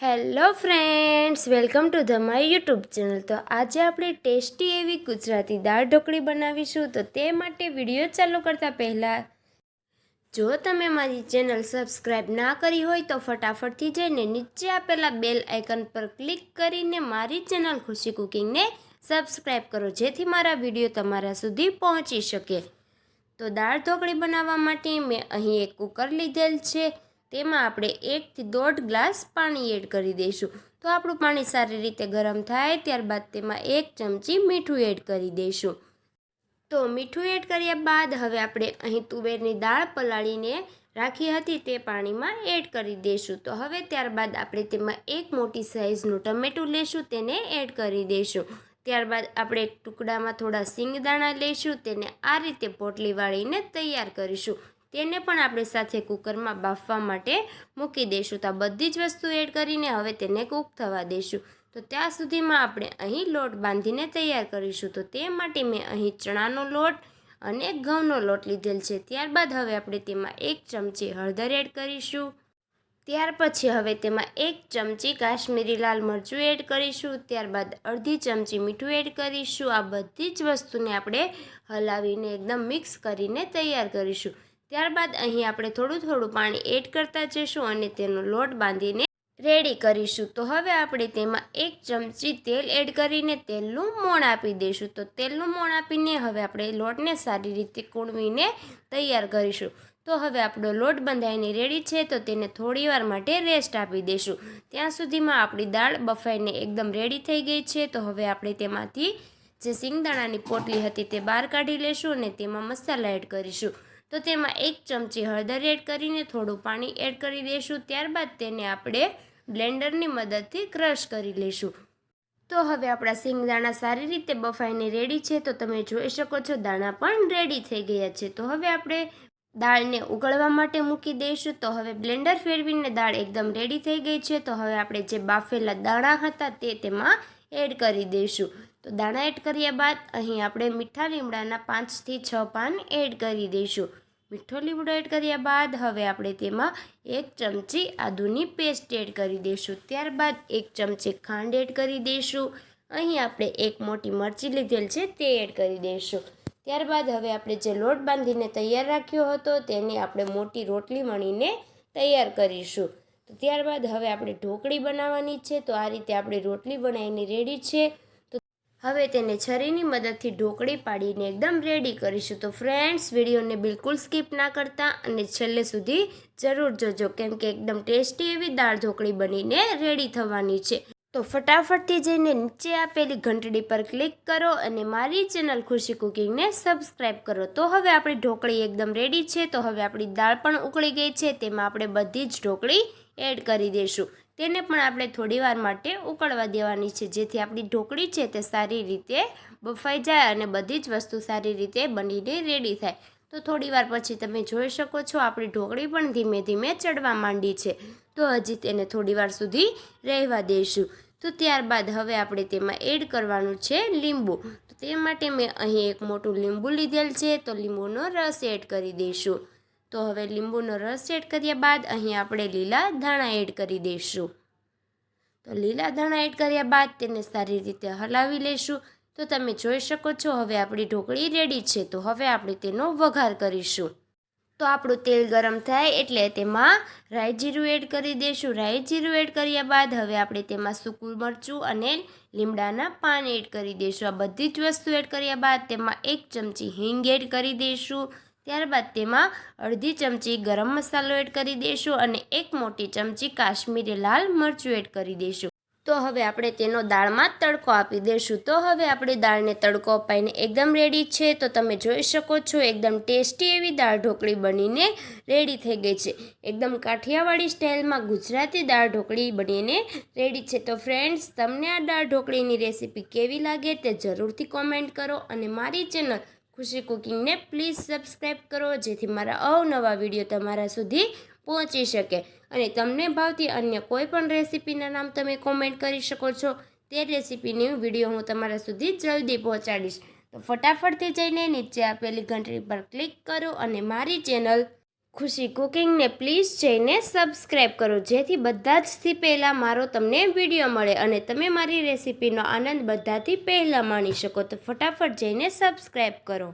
Hello friends, welcome to the my YouTube channel. તો આજે આપણે ટેસ્ટી એવી ગુજરાતી દાળ ઢોકળી બનાવીશું. તો તે માટે વિડીયો ચાલુ કરતાં પહેલાં જો તમે મારી ચેનલ સબસ્ક્રાઈબ ના કરી હોય તો ફટાફટથી જઈને નીચે આપેલા બેલ આઇકન પર ક્લિક કરીને મારી ચેનલ ખુશી કુકિંગને સબસ્ક્રાઈબ કરો, જેથી મારા વિડીયો તમારા સુધી પહોંચી શકે. તો દાળ ઢોકળી બનાવવા માટે મેં અહીં એક કુકર લીધેલ છે. તેમાં આપણે 1 થી 1.5 ગ્લાસ પાણી એડ કરી દઈશું. તો આપણું પાણી સારી રીતે ગરમ થાય ત્યારબાદ તેમાં 1 ચમચી મીઠું એડ કરી દઈશું. તો મીઠું એડ કર્યા બાદ હવે આપણે અહીં તુવેરની દાળ પલાળીને રાખી હતી તે પાણીમાં એડ કરી દઈશું. તો હવે ત્યારબાદ આપણે તેમાં એક મોટી સાઇઝનું ટમેટું લઈશું, તેને એડ કરી દઈશું. ત્યારબાદ આપણે એક ટુકડામાં થોડા સિંગદાણા લઈશું, તેને આ રીતે પોટલી વાળીને તૈયાર કરીશું. તેને પણ આપણે સાથે કુકરમાં બાફવા માટે મૂકી દઈશું. તો આ બધી જ વસ્તુ એડ કરીને હવે તેને કૂક થવા દઈશું. તો ત્યાં સુધીમાં આપણે અહીં લોટ બાંધીને તૈયાર કરીશું. તો તે માટે મેં અહીં ચણાનો લોટ અને ઘઉંનો લોટ લીધેલ છે. ત્યારબાદ હવે આપણે તેમાં 1 ચમચી હળદર એડ કરીશું. ત્યાર પછી હવે તેમાં 1 ચમચી કાશ્મીરી લાલ મરચું એડ કરીશું. ત્યારબાદ અડધી ચમચી મીઠું એડ કરીશું. આ બધી જ વસ્તુને આપણે હલાવીને એકદમ મિક્સ કરીને તૈયાર કરીશું. ત્યારબાદ અહીં આપણે થોડું પાણી એડ કરતા જઈશું અને તેનો લોટ બાંધીને રેડી કરીશું. તો હવે આપણે તેમાં 1 ચમચી તેલ એડ કરીને તેલનું મોણ આપી દઈશું. તો તેલનું મોણ આપીને હવે આપણે લોટને સારી રીતે કૂણવીને તૈયાર કરીશું. તો હવે આપણો લોટ બંધાઈને રેડી છે. તો તેને થોડીવાર માટે રેસ્ટ આપી દઈશું. ત્યાં સુધીમાં આપણી દાળ બફાઈને એકદમ રેડી થઈ ગઈ છે. તો હવે આપણે તેમાંથી જે સિંગદાણાની પોટલી હતી તે બહાર કાઢી લઈશું અને તેમાં મસાલા એડ કરીશું. તો તેમાં 1 ચમચી હળદર એડ કરીને થોડું પાણી એડ કરી દઈશું. ત્યારબાદ તેને આપણે બ્લેન્ડરની મદદથી ક્રશ કરી લઈશું. તો હવે આપણા સિંગદાણા સારી રીતે બફાઈને રેડી છે. તો તમે જોઈ શકો છો દાણા પણ રેડી થઈ ગયા છે. તો હવે આપણે દાળને ઉકળવા માટે મૂકી દઈશું. તો હવે બ્લેન્ડર ફેરવીને દાળ એકદમ રેડી થઈ ગઈ છે. તો હવે આપણે જે બાફેલા દાણા હતા તે તેમાં એડ કરી દઈશું. તો દાણા એડ કર્યા બાદ અહીં આપણે મીઠા લીમડાના 5 થી 6 પાન એડ કરી દઈશું. મીઠો લીમડો એડ કર્યા બાદ હવે આપણે તેમાં 1 ચમચી આદુની પેસ્ટ એડ કરી દઈશું. ત્યારબાદ 1 ચમચી ખાંડ એડ કરી દઈશું. અહીં આપણે 1 મોટી મરચી લીધેલ છે તે એડ કરી દઈશું. ત્યારબાદ હવે આપણે જે લોટ બાંધીને તૈયાર રાખ્યો હતો તેને આપણે મોટી રોટલી વણીને તૈયાર કરીશું. તો ત્યારબાદ હવે આપણે ઢોકળી બનાવવાની છે. તો આ રીતે આપણે રોટલી બનાવીને રેડી છે. તો હવે તેને છરીની મદદથી ઢોકળી પાડીને એકદમ રેડી કરીશું. તો ફ્રેન્ડ્સ, વિડીયોને બિલકુલ સ્કીપ ના કરતા અને છેલ્લે સુધી જરૂર જોજો, કેમ કે એકદમ ટેસ્ટી એવી દાળ ઢોકળી બનીને રેડી થવાની છે. તો ફટાફટથી જઈને નીચે આપેલી ઘંટડી પર ક્લિક કરો અને મારી ચેનલ ખુશી કુકિંગને સબસ્ક્રાઈબ કરો. તો હવે આપણી ઢોકળી એકદમ રેડી છે. તો હવે આપણી દાળ પણ ઉકળી ગઈ છે. તેમાં આપણે બધી જ ઢોકળી એડ કરી દઈશું. તેને પણ આપણે થોડીવાર માટે ઉકળવા દેવાની છે, જેથી આપણી ઢોકળી છે તે સારી રીતે બફાઈ જાય અને બધી જ વસ્તુ સારી રીતે બનીને રેડી થાય. તો થોડીવાર પછી તમે જોઈ શકો છો આપણી ઢોકળી પણ ધીમે ધીમે ચડવા માંડી છે. તો હજી તેને થોડીવાર સુધી રહેવા દઈશું. તો ત્યારબાદ હવે આપણે તેમાં એડ કરવાનું છે લીંબુ. તો તે માટે મેં અહીં એક મોટું લીંબુ લીધેલ છે. તો લીંબુનો રસ એડ કરી દઈશું. તો હવે લીંબુનો રસ એડ કર્યા બાદ અહીં આપણે લીલા ધાણા એડ કરી દઈશું. તો લીલા ધાણા એડ કર્યા બાદ તેને સારી રીતે હલાવી લઈશું. તો તમે જોઈ શકો છો હવે આપણી ઢોકળી રેડી છે. તો હવે આપણે તેનો વઘાર કરીશું. તો આપણું તેલ ગરમ થાય એટલે તેમાં રાઈ જીરું એડ કરી દઈશું. રાઈ જીરું એડ કર્યા બાદ હવે આપણે તેમાં સૂકું મરચું અને લીમડાના પાન એડ કરી દઈશું. આ બધી જ વસ્તુ એડ કર્યા બાદ તેમાં 1 ચમચી હિંગ એડ કરી દઈશું. ત્યારબાદ તેમાં અડધી ચમચી ગરમ મસાલો એડ કરી દઈશું અને 1 મોટી ચમચી કાશ્મીરી લાલ મરચું એડ કરી દઈશું. તો હવે આપણે તેનો દાળમાં તડકો આપી દઈશું. તો હવે આપણી દાળને તડકો અપાઈને એકદમ રેડી છે. તો તમે જોઈ શકો છો એકદમ ટેસ્ટી એવી દાળ ઢોકળી બનીને રેડી થઈ ગઈ છે. એકદમ કાઠિયાવાડી સ્ટાઇલમાં ગુજરાતી દાળ ઢોકળી બનીને રેડી છે. તો ફ્રેન્ડ્સ, તમને આ દાળ ઢોકળીની રેસીપી કેવી લાગે તે જરૂરથી કોમેન્ટ કરો અને મારી ચેનલ ખુશી કુકિંગને પ્લીઝ સબસ્ક્રાઈબ કરો, જેથી મારા અવનવા વિડીયો તમારા સુધી પહોંચી શકે. અને તમને ભાવતી અન્ય કોઈ પણ રેસીપીના નામ તમે કોમેન્ટ કરી શકો છો. તે રેસીપીની વિડીયો હું તમારા સુધી જલ્દી પહોંચાડીશ. તો ફટાફટથી જઈને નીચે આપેલી ઘંટડી પર ક્લિક કરો અને મારી ચેનલ ખુશી કુકિંગને પ્લીઝ જઈને સબસ્ક્રાઈબ કરો, જેથી બધા જથી પહેલાં મારો તમને વિડીયો મળે અને તમે મારી રેસીપીનો આનંદ બધાથી પહેલાં માણી શકો. તો ફટાફટ જઈને સબસ્ક્રાઈબ કરો.